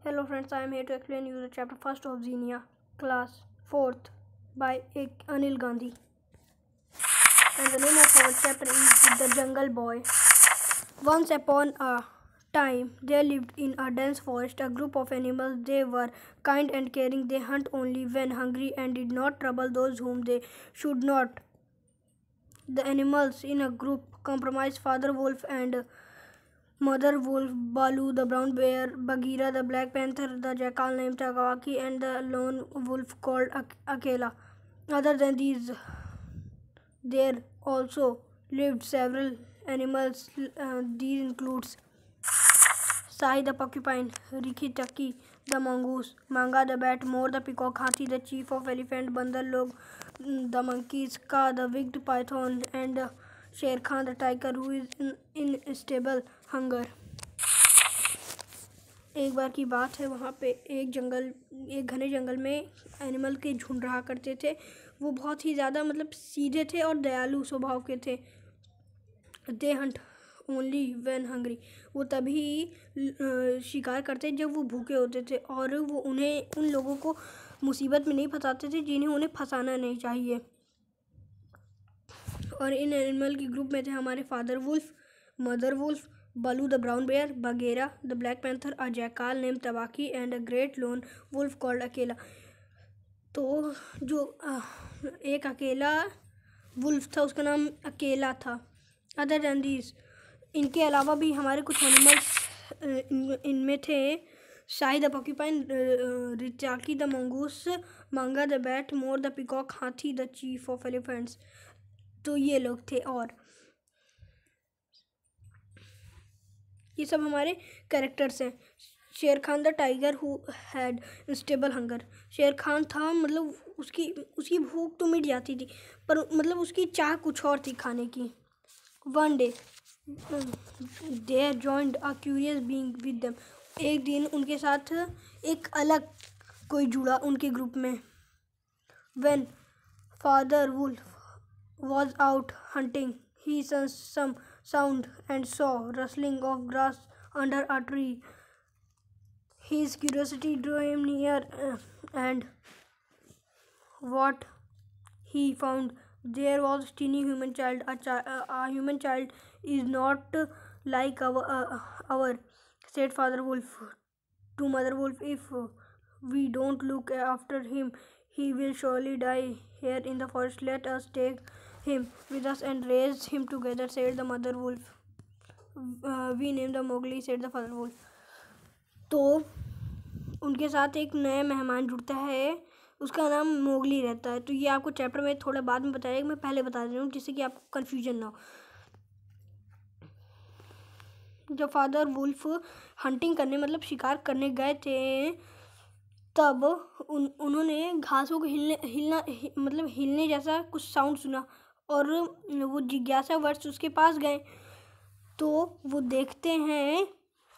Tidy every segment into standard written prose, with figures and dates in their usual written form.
Hello friends, I am here to explain you the chapter first of Xenia, class 4th by Anil Gandhi. And the name of our chapter is The Jungle Boy. Once upon a time, there lived in a dense forest a group of animals. They were kind and caring. They hunt only when hungry and did not trouble those whom they should not. The animals in a group comprised Father Wolf and Mother Wolf, Balu the brown bear, Bagheera the black panther, the jackal named Takawaki, and the lone wolf called Akela. Other than these, there also lived several animals. These includes Sai the porcupine, Rikki Tikki the mongoose, Manga the bat, More the peacock, Hathi the chief of elephant, Bandar Log the monkeys, Ka the winged python, and Sher Khan the tiger who is in stable hunger. एक बार की बात है, वहाँ पे एक घने जंगल में animal के झुंड रहा करते थे। वो बहुत ही ज़्यादा सीधे थे और दयालु स्वभाव के थे। दे हंट ओनली व्हेन हंग्री, वो तभी शिकार करते जब वो भूखे होते थे, और वो उन लोगों को मुसीबत में नहीं फंसाते थे जिन्हें उन्हें फंसाना नहीं चाहिए। और इन एनिमल के ग्रुप में थे हमारे father wolf, mother wolf, Balu the brown bear, Bagheera the black panther, a jackal named Tabaki, and a great lone wolf called Akela. तो जो एक अकेला वुल्फ था उसका नाम अकेला था। अदर दैन दीज, इनके अलावा भी हमारे कुछ एनिमल्स इनमें थे शाही द पॉक्यूपाइन, रिचाकी द मंगूस, मंगा the bat, more the peacock, हाथी द चीफ ऑफ एलिफेंट्स। तो ये लोग थे, और ये सब हमारे कैरेक्टर्स हैं। शेर Khan the tiger who had stable hunger. शेर खान था, उसकी भूख तो मिट जाती थी, पर उसकी चाह कुछ और थी खाने की। One day there joined a curious being with them. एक दिन उनके साथ एक अलग कोई जुड़ा उनके ग्रुप में। When father wolf was out hunting, he sensed some sound and saw rustling of grass under a tree. His curiosity drew him near, and what he found there was a teeny human child. A human child is not like our, said Father Wolf to Mother Wolf. If we don't look after him, he will surely die here in the forest. Let us take him with us and raise him together, said the Mother Wolf. We named the Mowgli, said the Father Wolf. तो उनके साथ एक नया मेहमान जुड़ता है, उसका नाम मोगली रहता है। तो ये आपको चैप्टर में थोड़ा बाद में बताएगा, मैं पहले बता दे रहा हूँ जिससे कि आपको कन्फ्यूजन ना हो। जब फादर वुल्फ हंटिंग करने शिकार करने गए थे, तब उन्होंने घासों को हिलने जैसा कुछ साउंड सुना, और वो जिज्ञासावश उसके पास गए। तो वो देखते हैं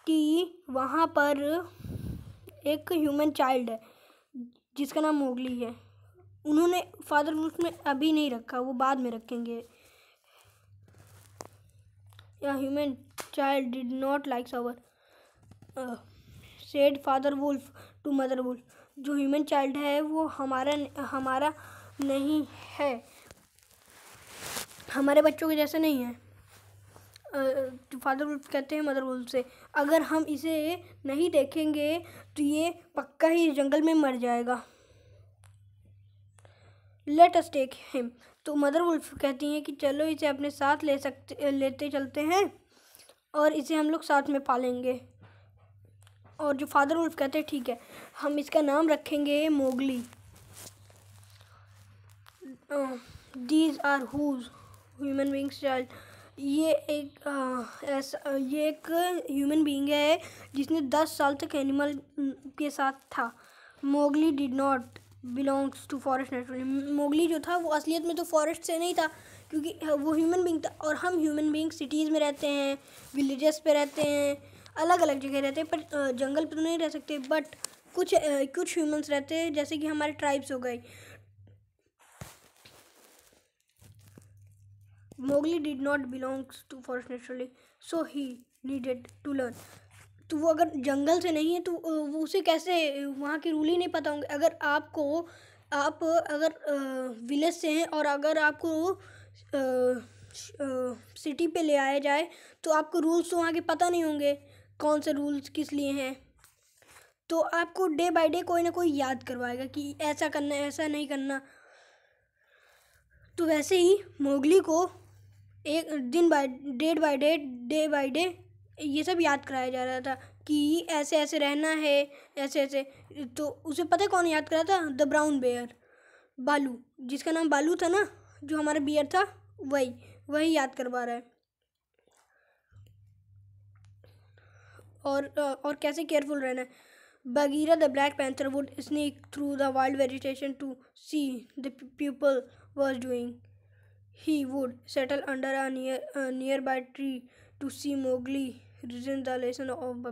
कि वहाँ पर एक ह्यूमन चाइल्ड है जिसका नाम मोगली है। उन्होंने फादर वुल्फ में अभी नहीं रखा, वो बाद में रखेंगे। या human child did not like our, said father wolf to mother wolf. जो ह्यूमन चाइल्ड है वो हमारा नहीं है, हमारे बच्चों के जैसा नहीं है। फादर वुल्फ कहते हैं मदर वुल्फ से, अगर हम इसे नहीं देखेंगे तो ये पक्का ही जंगल में मर जाएगा। Let us take him. तो मदर वुल्फ कहती हैं कि चलो इसे अपने साथ लेते चलते हैं, और इसे हम लोग साथ में पालेंगे। और जो फादर वुल्फ कहते हैं ठीक है, हम इसका नाम रखेंगे Mowgli. These are whose human beings child. ये एक ह्यूमन बीइंग है जिसने 10 साल तक एनिमल के साथ था। Mowgli did not belongs to forest naturally. Mowgli जो था वो असलियत में तो फॉरेस्ट से नहीं था, क्योंकि वो ह्यूमन बीइंग था, और हम ह्यूमन बीइंग सिटीज़ में रहते हैं, विलेजेस पे रहते हैं, अलग अलग जगह रहते हैं, पर जंगल पे तो नहीं रह सकते। बट कुछ ह्यूमंस रहते हैं, जैसे कि हमारे ट्राइब्स हो गए। Mowgli did not belong to forest naturally, so he needed to learn. तो वो अगर जंगल से नहीं है तो वो उसे कैसे वहाँ के रूल ही नहीं पता होंगे। अगर आप अगर विलेज से हैं और अगर आपको सिटी पे ले आया जाए तो आपको रूल्स तो वहाँ के पता नहीं होंगे, कौन से रूल्स किस लिए हैं। तो आपको डे बाय डे कोई ना कोई याद करवाएगा कि ऐसा करना है, ऐसा नहीं करना। तो वैसे ही मोगली को एक दिन डे बाय डे ये सब याद कराया जा रहा था कि ऐसे ऐसे रहना है, ऐसे ऐसे। तो उसे पता है कौन याद करा था? द ब्राउन बेयर, बालू, जिसका नाम बालू था ना, जो हमारा बियर था, वही याद करवा रहा है। और कैसे केयरफुल रहना है। Bagheera the Black Panther would sneak through the wild vegetation to see the people was doing. He would settle under a nearby tree to see Mowgli reason the lesson of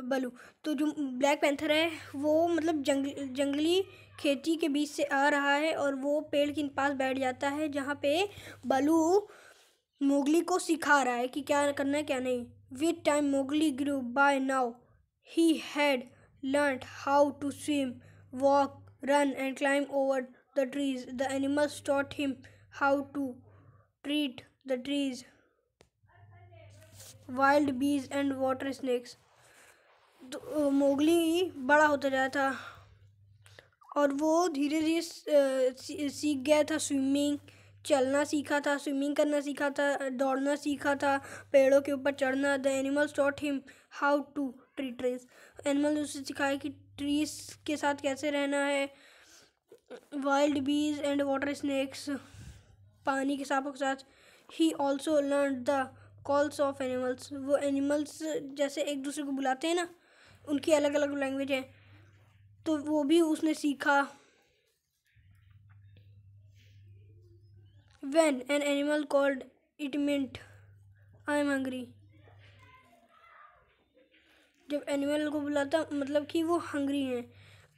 Baloo. तो जो black panther है वो मतलब जंगली खेती के बीच से आ रहा है और वो पेड़ के पास बैठ जाता है जहाँ पे बालू मोगली को सिखा रहा है कि क्या करना है क्या नहीं। With time Mowgli grew. By now he had learned how to swim, walk, run, and climb over the trees. The animals taught him how to treat the trees, wild bees, and water snakes. तो Mowgli बड़ा होता जाता था और वो धीरे धीरे सीख गया था स्विमिंग, चलना सीखा था, स्विमिंग करना सीखा था, दौड़ना सीखा था, पेड़ों के ऊपर चढ़ना। The animals taught him how to tree trees. Animal उसे सिखाया कि ट्रीज के साथ कैसे रहना है। वाइल्ड बीज एंड वाटर स्नेक्स, पानी के सांपों के साथ। He also learn the calls of animals. वो एनिमल्स जैसे एक दूसरे को बुलाते हैं ना, उनकी अलग अलग लैंग्वेज है, तो वो भी उसने सीखा। When an animal called, it meant I am hungry. जब एनिमल को बुलाता मतलब कि वो हंग्री हैं।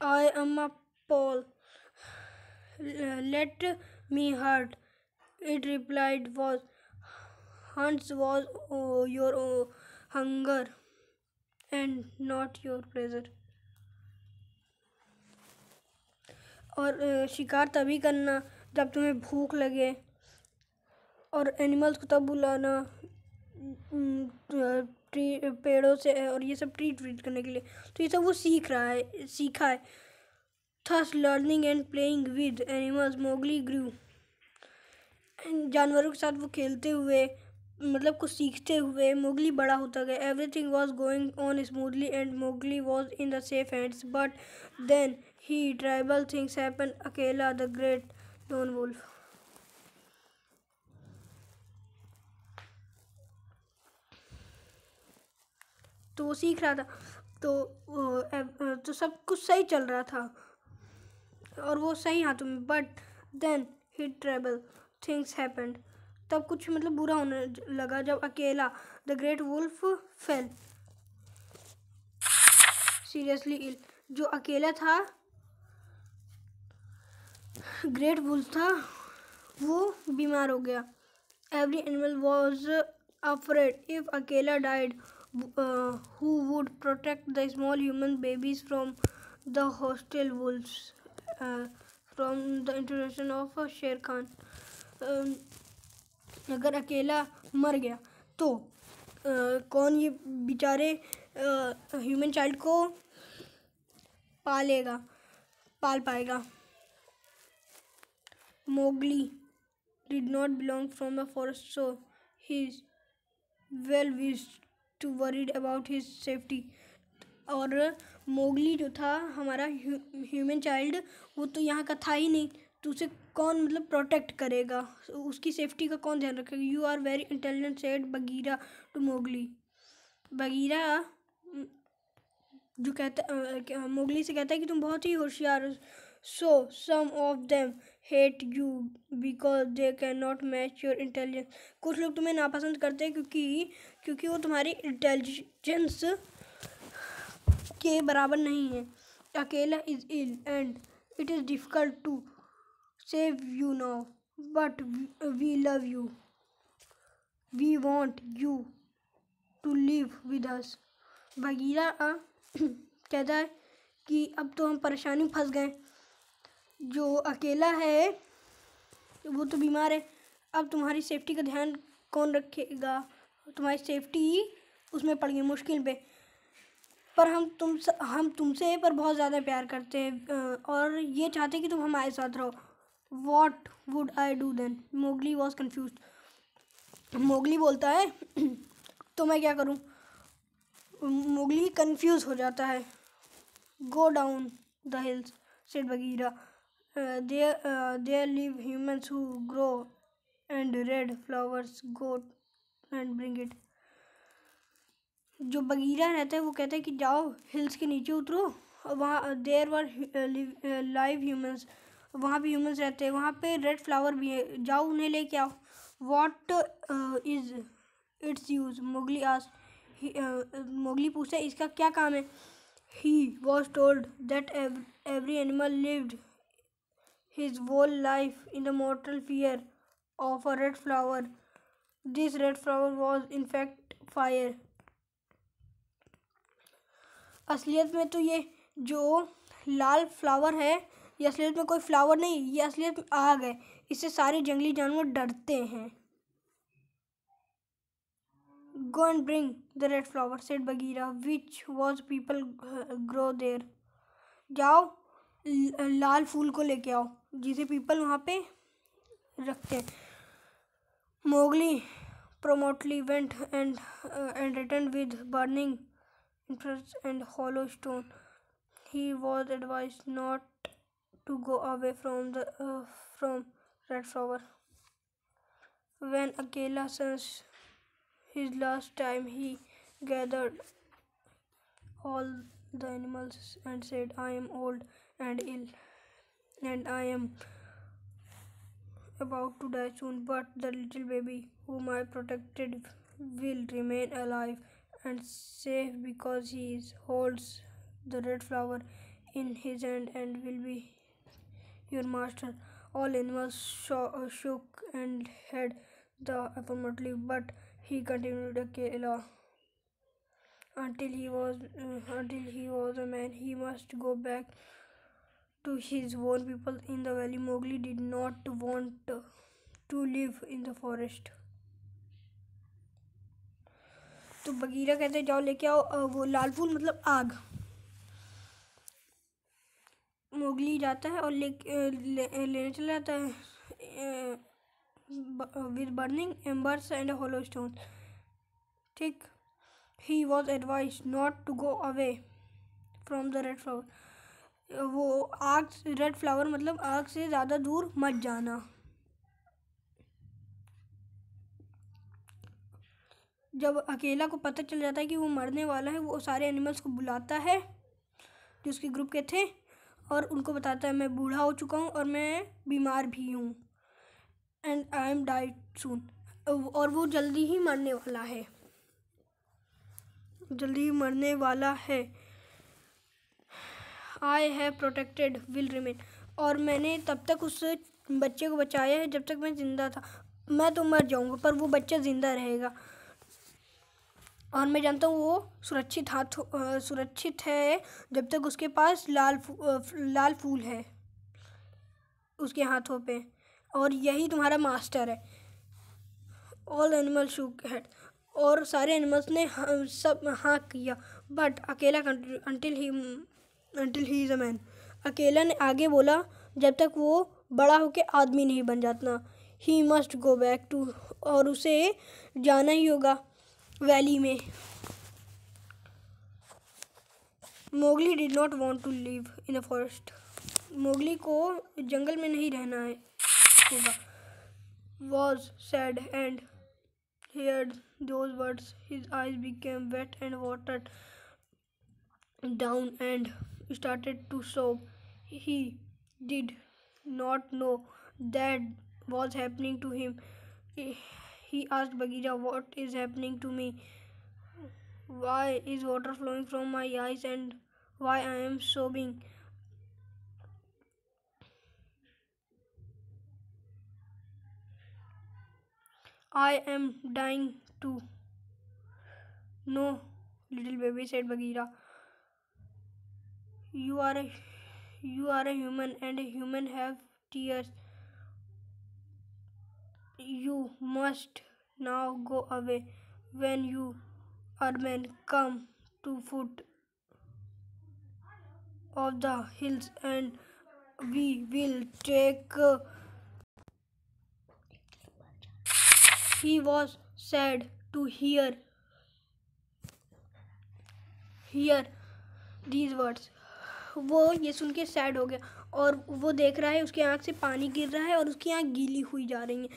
I am a Paul, let me hurt. It replied was hunts was your hunger and not your pleasure. और शिकार तभी करना जब तुम्हें भूख लगे, और एनिमल्स को तब बुलाना ट्री पेड़ों से और ये सब ट्रीट करने के लिए। तो ये सब वो सीखा है। Thus learning and playing with animals, Mowgli grew. जानवरों के साथ वो खेलते हुए मतलब कुछ सीखते हुए मोगली बड़ा होता गया। Everything was going on smoothly and Mowgli was in the safe hands. But then terrible things happened. Akela, the great lone wolf. तो वो सीख रहा था, तो सब कुछ सही चल रहा था और वो सही हाथों में। But then he trouble things happened. तब कुछ मतलब बुरा होने लगा जब Akela the great wolf fell seriously ill. जो अकेला था, ग्रेट वुल्फ था, वो बीमार हो गया। Every animal was afraid if अकेला died, who would protect the small human babies from the hostile wolves from the introduction of शेर खान। अगर अकेला मर गया तो कौन ये बेचारे ह्यूमन चाइल्ड को पाल पाएगा। Mowgli did not belong from the forest, so his well wished to worried about his safety. और मोगली जो था हमारा ह्यूमन चाइल्ड, वो तो यहाँ का था ही नहीं, तो उसे कौन मतलब प्रोटेक्ट करेगा, उसकी सेफ्टी का कौन ध्यान रखेगा। You are very intelligent said Bagheera to Mowgli. Bagheera जो कहता मोगली से कहता है कि तुम बहुत ही होशियार हो। So some of them hate you because they can not match your intelligence. कुछ लोग तुम्हें नापसंद करते हैं क्योंकि वो तुम्हारी इंटेलिजेंस के बराबर नहीं है। Akela is ill and it is difficult to save you now, but we love you, we want you to live with us. Bagheera कहता है कि अब तो हम परेशानी में फंस गए, जो अकेला है वो तो बीमार है, अब तुम्हारी सेफ्टी का ध्यान कौन रखेगा, तुम्हारी सेफ्टी उसमें पड़ गई मुश्किल पे, पर हम तुमसे पर बहुत ज़्यादा प्यार करते हैं और ये चाहते कि तुम हमारे साथ रहो। What would I do then? Mowgli was confuse. Mowgli बोलता है तो मैं क्या करूं? मोगली कंफ्यूज हो जाता है। Go down the hills said Bagheera, there live humans who grow and red flowers, go and bring it. जो बगीरा रहता है वो कहता है कि जाओ हिल्स के नीचे उतरो, वहाँ देयर वर लाइव ह्यूमंस, वहाँ भी ह्यूमंस रहते हैं, वहाँ पे रेड फ्लावर भी है, जाओ उन्हें लेके आओ। What is it's use? Mowgli ask. Mowgli पूछता है इसका क्या काम है? He was told that every animal lived his whole life in the mortal fear of a red flower. This red flower was in fact fire. असलियत में तो ये जो लाल फ्लावर है ये असलियत में कोई फ्लावर नहीं, ये असलियत में आग है, इससे सारे जंगली जानवर डरते हैं। Go and bring the red flower said Bagheera, which was people grow there. जाओ लाल फूल को लेके आओ जिसे पीपल वहाँ पे रखते हैं। Mowgli promptly went and returned with burning implements and hollow stone. He was advised not to go away from red flower. When Akela sensed his last time, he gathered all the animals and said, I am old and ill, and I am about to die soon, but the little baby whom I protected will remain alive and safe because he holds the red flower in his hand and will be your master. All animals shook and had the affirmative, but he continued Akela until he was a man. He must go back to his own people in the valley. Mowgli did not want to live in the forest. तो Bagheera कहते जाओ लेके आओ वो लाल फूल मतलब आग। Mowgli जाता है और लेने चला जाता है with burning embers and hollow stone. ठीक, he was advise not to go away from the red flower. वो आग, रेड फ्लावर मतलब आग से ज़्यादा दूर मत जाना। जब अकेला को पता चल जाता है कि वो मरने वाला है, वो सारे एनिमल्स को बुलाता है जो उसके ग्रुप के थे और उनको बताता है मैं बूढ़ा हो चुका हूँ और मैं बीमार भी हूँ एंड आई एम डाइड सून, और वो जल्दी ही मरने वाला है, जल्दी ही मरने वाला है। I have protected will remain, और मैंने तब तक उस बच्चे को बचाया है जब तक मैं ज़िंदा था। मैं तो मर जाऊँगा पर वो बच्चा ज़िंदा रहेगा और मैं जानता हूँ वो सुरक्षित है जब तक उसके पास लाल फूल है उसके हाथों पे, और यही तुम्हारा मास्टर है। ऑल एनिमल शूक हेड, और सारे एनिमल्स ने सब हाँ किया, बट अकेला until he is a man. अकेला ने आगे बोला जब तक वो बड़ा होके आदमी नहीं बन जाता। He must go back to, और उसे जाना ही होगा वैली में। Mowgli did not want to live in the forest, Mowgli को जंगल में नहीं रहना है होगा। Was sad and heard those words, his eyes became wet and watered down and started to sob. He did not know that was happening to him. He asked Bagheera, what is happening to me? Why is water flowing from my eyes and why I am sobbing? I am dying to know little baby, said Bagheera. You are a human, and a human have tears. You must now go away. When you men come to foot of the hills, and we will take. He was sad to hear these words. वो ये सुन के sad हो गया और वो देख रहा है उसकी आँख से पानी गिर रहा है और उसकी आँख गीली हुई जा रही है।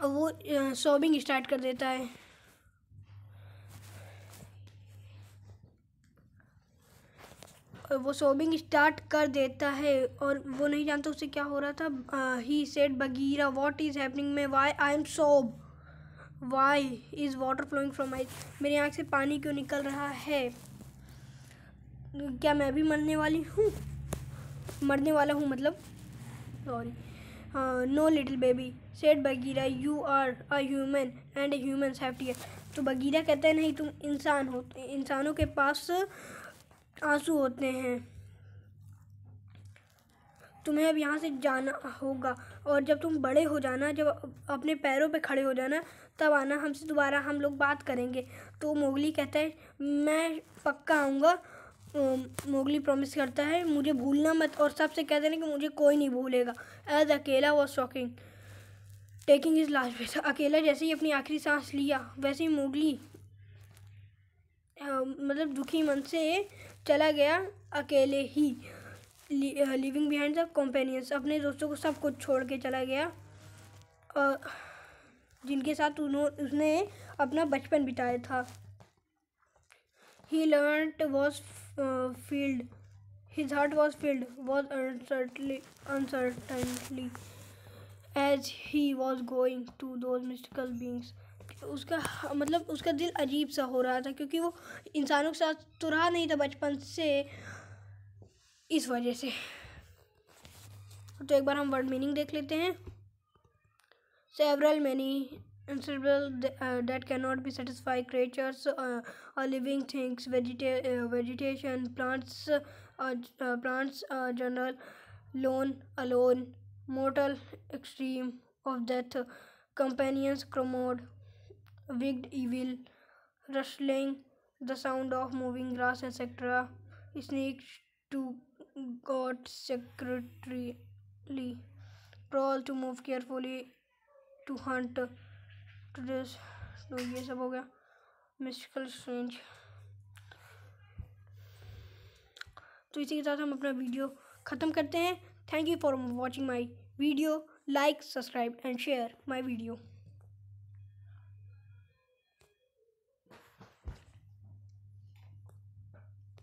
वो सॉबिंग स्टार्ट कर देता है। वो सॉबिंग स्टार्ट कर देता है और वो नहीं जानता उससे क्या हो रहा था। He said Bagheera, what is happening में, why I am sob, why is water flowing from my, मेरी आँख से पानी क्यों निकल रहा है, क्या मैं भी मरने वाला हूँ मतलब, sorry. No little baby, said Bagheera, you are a human and humans have tear. तो बगीरा कहता है नहीं, तुम इंसान हो, इंसानों के पास आंसू होते हैं, तुम्हें अब यहाँ से जाना होगा और जब तुम बड़े हो जाना, जब अपने पैरों पे खड़े हो जाना, तब आना हमसे दोबारा, हम लोग बात करेंगे। तो मोगली कहता है मैं पक्का आऊँगा। मोगली प्रॉमिस करता है मुझे भूलना मत, और सबसे कहते हैं कि मुझे कोई नहीं भूलेगा। As Akela was shocking taking his last breath, Akela जैसे ही अपनी आखिरी सांस लिया वैसे ही मोगली मतलब दुखी मन से चला गया, अकेले ही, लिविंग बिहाइंड द कंपेनियंस, अपने दोस्तों को सब कुछ छोड़ के चला गया, जिनके साथ उसने अपना बचपन बिताया था। He learnt was filled, his heart was filled, was uncertainly as he was going to those mystical beings. उसका मतलब उसका दिल अजीब सा हो रहा था क्योंकि वो इंसानों के साथ तो रहा नहीं था बचपन से, इस वजह से। तो एक बार हम वर्ड मीनिंग देख लेते हैं। Several many inseparable that cannot be satisfied creatures or living things, vegetation, plants, general, lone, alone, mortal, extreme of death, companions, commode, wicked, evil, rustling, the sound of moving grass, etc., snakes to God secretly, crawl to move carefully, to hunt, to this, तो ये सब हो गया mystical strange. तो इसी के साथ हम अपना वीडियो ख़त्म करते हैं। Thank you for watching my video, like, subscribe and share my video.